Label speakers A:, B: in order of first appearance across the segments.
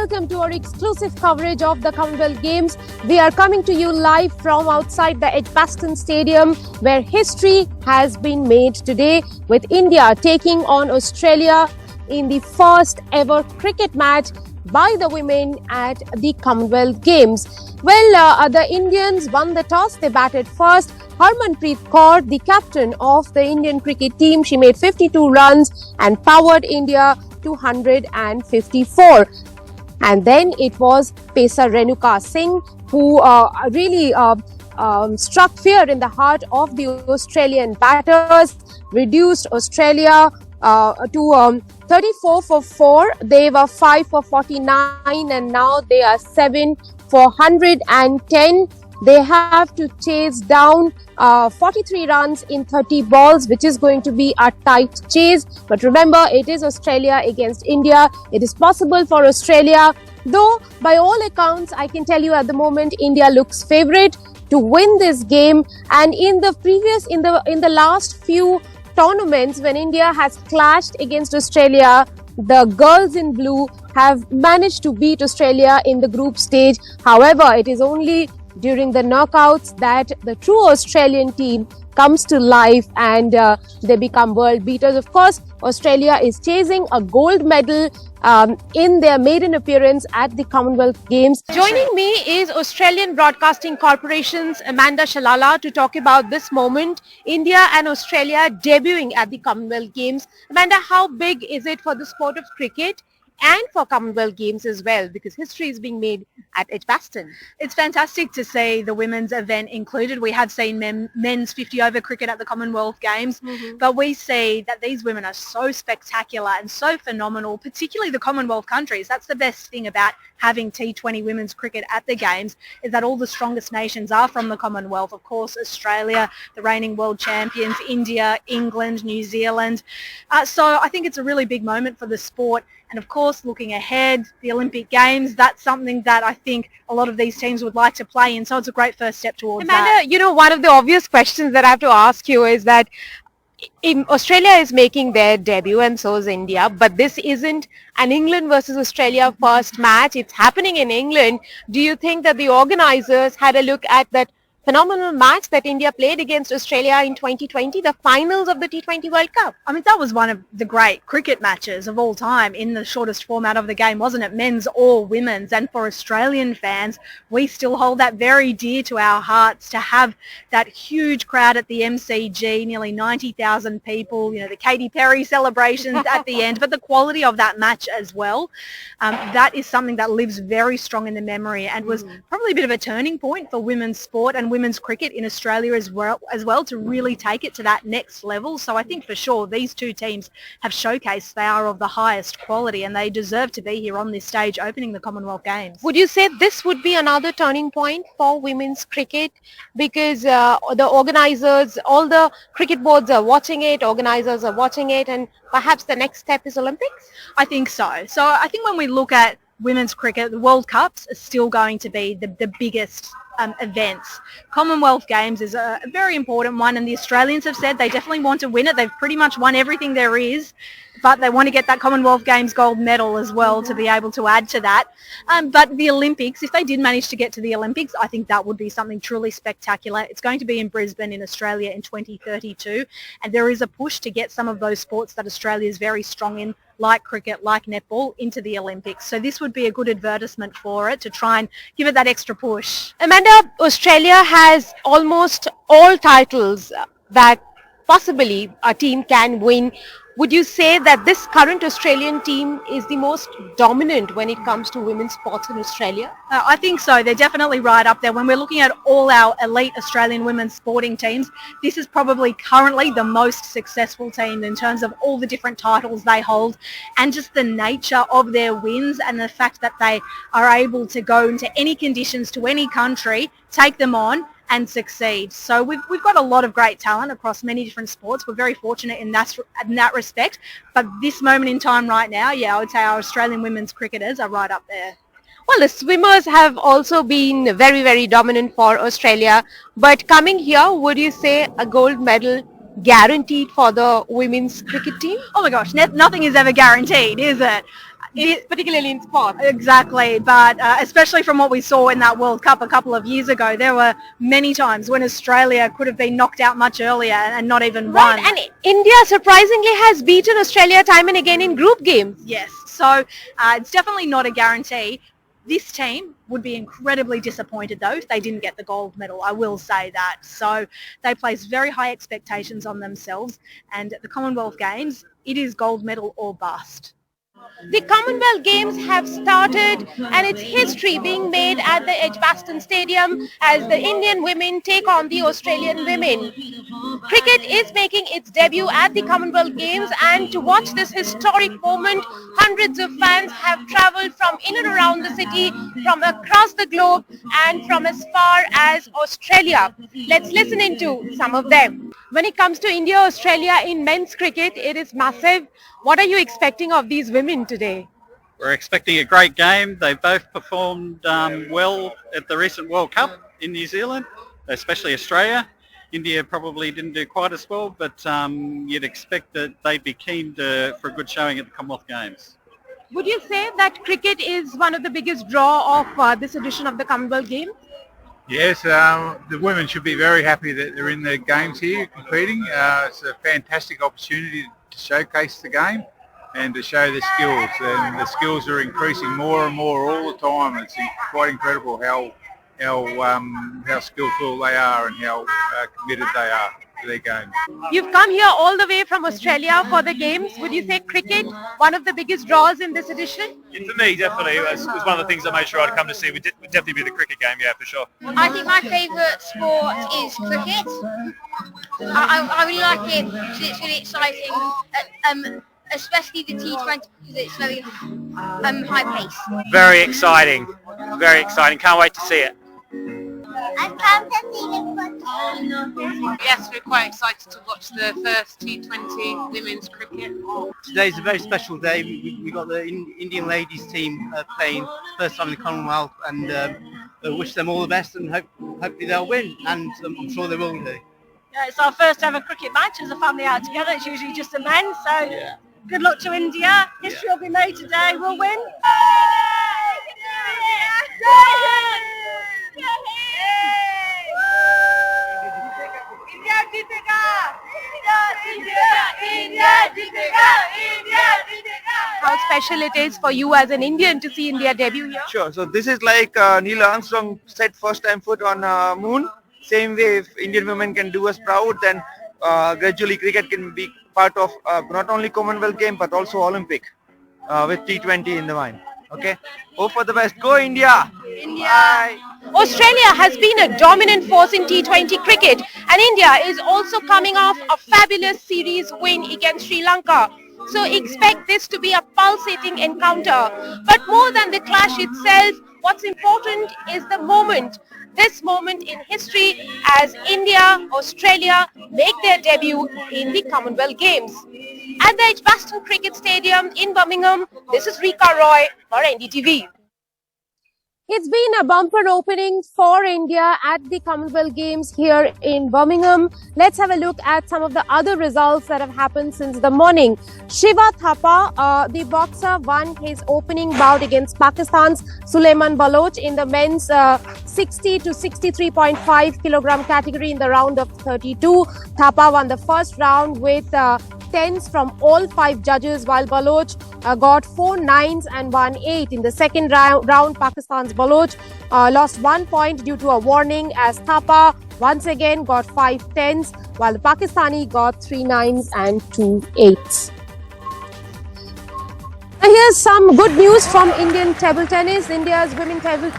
A: welcome to our exclusive coverage of the Commonwealth Games. We are coming to you live from outside the Edgbaston Stadium, where history has been made today with India taking on Australia in the first ever cricket match by the women at the Commonwealth Games. Well, the Indians won the toss. They batted first. Harmanpreet Kaur, the captain of the Indian cricket team, she made 52 runs and powered India to 154. And then it was pacer Renuka Singh who really struck fear in the heart of the Australian batters, reduced Australia to 34 for 4. They were 5 for 49 and now they are 7 for 110. They have to chase down 43 runs in 30 balls, which is going to be a tight chase. But remember, it is Australia against India. It is possible for Australia, though by all accounts, I can tell you at the moment, India looks favourite to win this game. And in the last few tournaments, when India has clashed against Australia, the girls in blue have managed to beat Australia in the group stage. However, it is only during the knockouts that the true Australian team comes to life and they become world beaters. Of course, Australia is chasing a gold medal in their maiden appearance at the Commonwealth Games. Joining me is Australian Broadcasting Corporation's Amanda Shalala to talk about this moment, India and Australia debuting at the Commonwealth Games. Amanda, how big is it for the sport of cricket and for Commonwealth Games as well, because history is being made at Edgbaston?
B: It's fantastic to see the women's event included. We have seen men's 50 over cricket at the Commonwealth Games, but we see that these women are so spectacular and so phenomenal, particularly the Commonwealth countries. That's the best thing about having T20 women's cricket at the Games, is that all the strongest nations are from the Commonwealth. Of course, Australia, the reigning world champions, India, England, New Zealand. So I think it's a really big moment for the sport. And of course, looking ahead, the Olympic Games, that's something that I think a lot of these teams would like to play in. So it's a great first step towards
A: Amanda,
B: that.
A: you know, one of the obvious questions that I have to ask you is that Australia is making their debut and so is India, but this isn't an England versus Australia first match. It's happening in England. Do you think that the organizers had a look at that phenomenal match that India played against Australia in 2020, the finals of the T20 World Cup?
B: I mean, that was one of the great cricket matches of all time in the shortest format of the game, wasn't it? Men's or women's. And for Australian fans, we still hold that very dear to our hearts, to have that huge crowd at the MCG, nearly 90,000 people, you know, the Katy Perry celebrations at the end, but the quality of that match as well, that is something that lives very strong in the memory and was probably a bit of a turning point for women's sport and women's cricket in Australia as well to really take it to that next level. So I think for sure these two teams have showcased they are of the highest quality and they deserve to be here on this stage opening the Commonwealth Games.
A: Would you say this would be another turning point for women's cricket, because the organizers, all the cricket boards are watching it, organizers are watching it, and perhaps the next step is Olympics?
B: I think so. So I think when we look at women's cricket, the World Cups are still going to be the biggest events. Commonwealth Games is a very important one, and the Australians have said they definitely want to win it. They've pretty much won everything there is, but they want to get that Commonwealth Games gold medal as well to be able to add to that. But the Olympics, if they did manage to get to the Olympics, I think that would be something truly spectacular. It's going to be in Brisbane in Australia in 2032, and there is a push to get some of those sports that Australia is very strong in, like cricket, like netball, into the Olympics. So this would be a good advertisement for it to try and give it that extra push.
A: Amanda, Australia has almost all titles that possibly a team can win. Would you say that this current Australian team is the most dominant when it comes to women's sports in Australia?
B: I think so. They're definitely right up there. When we're looking at all our elite Australian women's sporting teams, this is probably currently the most successful team in terms of all the different titles they hold and just the nature of their wins and the fact that they are able to go into any conditions to any country, take them on and succeed. So we've got a lot of great talent across many different sports. We're very fortunate in that respect. But this moment in time right now, yeah, I would say our Australian women's cricketers are right up there.
A: Well, the swimmers have also been very, very dominant for Australia. But coming here, would you say a gold medal guaranteed for the women's cricket team?
B: Oh my gosh, nothing is ever guaranteed, is it?
A: particularly in sport.
B: Exactly, but especially from what we saw in that World Cup a couple of years ago, there were many times when Australia could have been knocked out much earlier and not even won.
A: And India surprisingly has beaten Australia time and again in group games.
B: Yes, so it's definitely not a guarantee. This team would be incredibly disappointed though if they didn't get the gold medal, I will say that. So they place very high expectations on themselves, and at the Commonwealth Games, it is gold medal or bust.
A: The Commonwealth Games have started and it's history being made at the Edgbaston Stadium as the Indian women take on the Australian women. Cricket is making its debut at the Commonwealth Games, and to watch this historic moment, hundreds of fans have travelled from in and around the city, from across the globe and from as far as Australia. Let's listen into some of them. When it comes to India-Australia in men's cricket, it is massive. What are you expecting of these women today?
C: We're expecting a great game. They both performed well at the recent World Cup in New Zealand, especially Australia. India probably didn't do quite as well, but you'd expect that they'd be keen for a good showing at the Commonwealth Games.
A: Would you say that cricket is one of the biggest draw of this edition of the Commonwealth Games?
D: Yes, the women should be very happy that they're in the games here competing. It's a fantastic opportunity to showcase the game and to show their skills, and the skills are increasing more and more all the time. It's quite incredible how skillful they are and how committed they are to their game.
A: You've come here all the way from Australia for the games. Would you say cricket one of the biggest draws in this edition?
E: For me, definitely. It was one of the things I made sure I'd come to see. Would definitely be the cricket game, yeah, for sure.
F: I think my favourite sport is cricket. I really like it because it's really exciting, especially the T20 because it's very high pace.
E: Very exciting. Very exciting. Can't wait to see it.
F: I've come to see the football.
G: Yes, we're quite excited to watch the first T20 women's cricket.
H: Today's a very special day. We got the Indian ladies team playing first time in the Commonwealth, and wish them all the best, and hopefully they'll win, and I'm sure they will do.
B: Yeah, it's our first ever cricket match as a family out together. It's usually just the men, so good luck to India. History will be made today. We'll win.
A: How special it is for you as an Indian to see India debut here?
I: Sure. So this is like Neil Armstrong set first time foot on moon. Same way, if Indian women can do us proud, then gradually cricket can be part of not only Commonwealth game but also Olympic with T20 in the mind. Okay. Hope for the best. Go India!
A: India! Bye. Australia has been a dominant force in T20 cricket, and India is also coming off a fabulous series win against Sri Lanka. So expect this to be a pulsating encounter. But more than the clash itself, what's important is the moment. This moment in history as India, Australia make their debut in the Commonwealth Games. At the Edgbaston Cricket Stadium in Birmingham, this is Rika Roy for NDTV. It's been a bumper opening for India at the Commonwealth Games here in Birmingham. Let's have a look at some of the other results that have happened since the morning. Shiva Thapa, the boxer, won his opening bout against Pakistan's Sulaiman Baloch in the men's 60 to 63.5 kilogram category in the round of 32. Thapa won the first round with 10s from all 5 judges, while Baloch got 4 9s and 1 8. In the second round, Pakistan's Baloch lost 1 point due to a warning, as Thapa once again got 5 10s, while the Pakistani got 3 9s and 2 8s. Now here's some good news from Indian table tennis. India's women table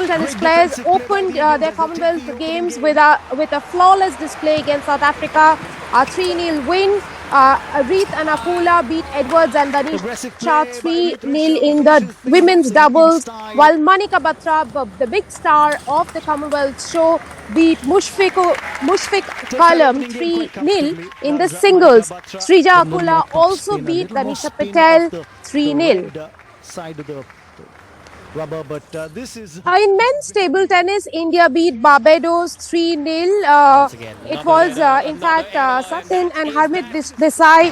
A: tennis players opened their Commonwealth Games with a flawless display against South Africa, a 3-0 win. Reeth and Akula beat Edwards and Danisha 3-0 in the women's doubles, while Manika Batra, the big star of the Commonwealth show, beat Mushfiq Kalam 3-0 in the singles. Srija Akula also beat Danisha Patel 3-0.
J: rubber, but this is...
A: In men's table tennis, India beat Barbados 3-0. It was, in fact, Satin and Harmit Desai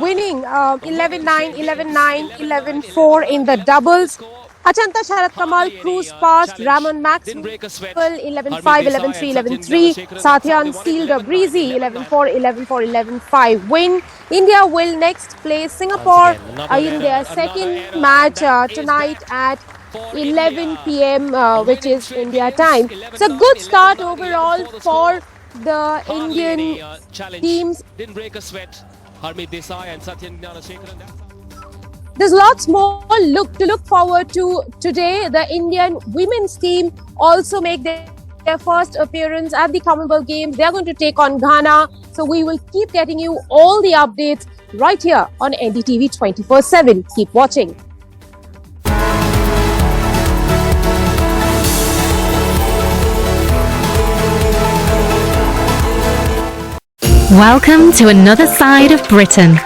A: winning 11-9, 11-9, 11-4 in the doubles. Achanta Sharat Kamal cruised past Ramon Maxwell 11-5, 11-3, 11-3. Satyan sealed a breezy 11-4, 11-4, 11-5 win. India will next play Singapore in their second match tonight at 11 p.m. Which is India time. It's a good start overall for the Indian teams.
J: Didn't break a sweat. Harmit Desai and Satyan Gnanasekharan.
A: There's lots more to look forward to today. The Indian women's team also make their first appearance at the Commonwealth Games. They're going to take on Ghana. So we will keep getting you all the updates right here on NDTV 24/7. Keep watching.
K: Welcome to another side of Britain.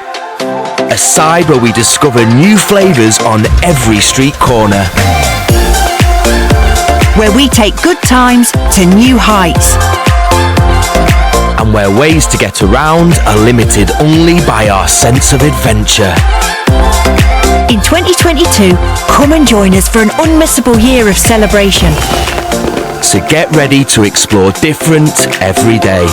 L: A side where we discover new flavours on every street corner.
M: Where we take good times to new heights.
L: And where ways to get around are limited only by our sense of adventure.
M: In 2022, come and join us for an unmissable year of celebration.
L: So get ready to explore different every day.